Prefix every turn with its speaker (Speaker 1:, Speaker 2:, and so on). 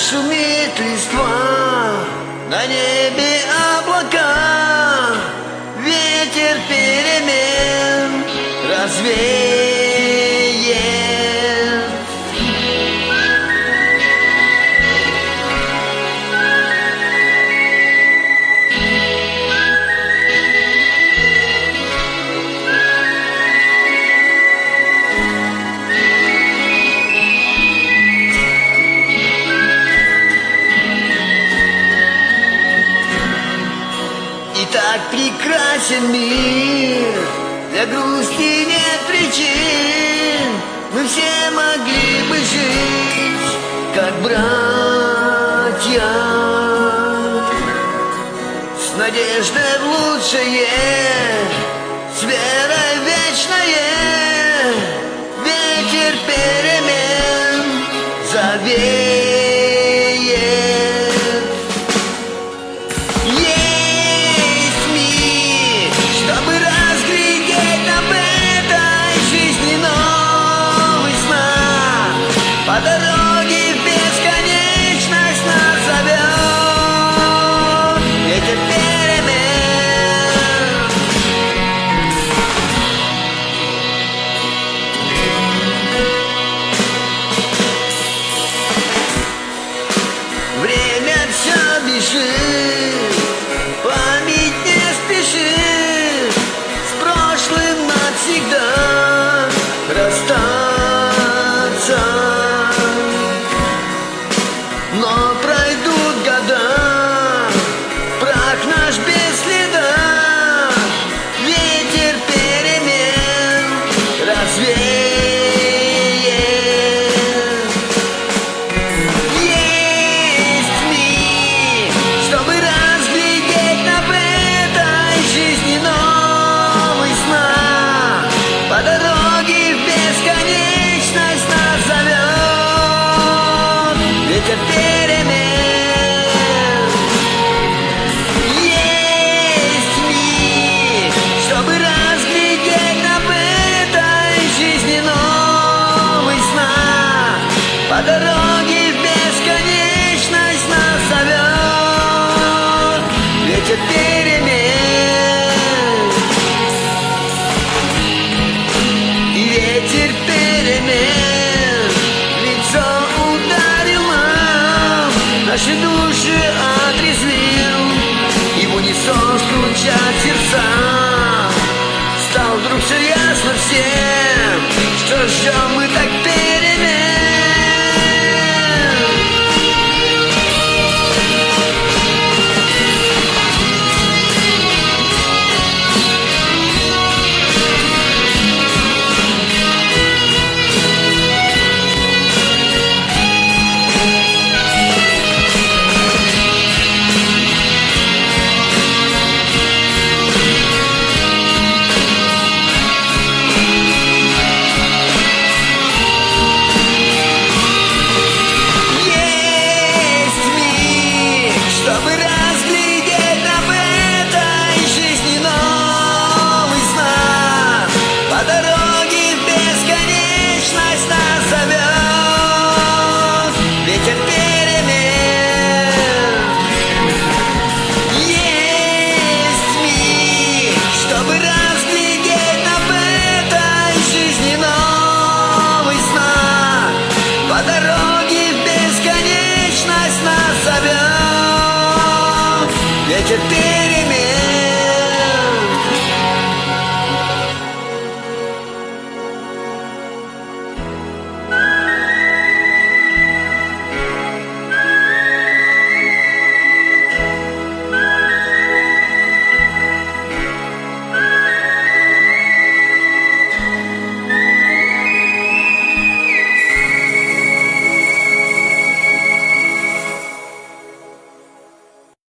Speaker 1: шумит листва, на небе облака, ветер перемен развеет. И так прекрасен мир, для грусти нет причин. Мы все могли бы жить, как братья, с надеждой в лучшее, с верой вечное. Ветер перемен завеет. По дороге в бесконечность нас зовет ветер перемен. Время все бежит, память не спешит с прошлым навсегда расстаться. Но пройдут года, прах наш без следа, ветер перемен развеет. Есть миг, чтобы разглядеть на этой жизни новый сна. По дороге в бесконечность нас зовет ветер перемен. Есть миг, чтобы разглядеть на этой жизни новый сна. По дороге в бесконечность нас зовет ветер перемен. И ветер перемен в лицо ударил нам, наши души отрезвил, и в унисон стучат сердца. Стал вдруг все ясно всем, что ждем мы так перемен. Ветер перемен. Есть миг, чтобы разглядеть на этой жизни новый знак. По дороге в бесконечность нас зовет ветер перемен.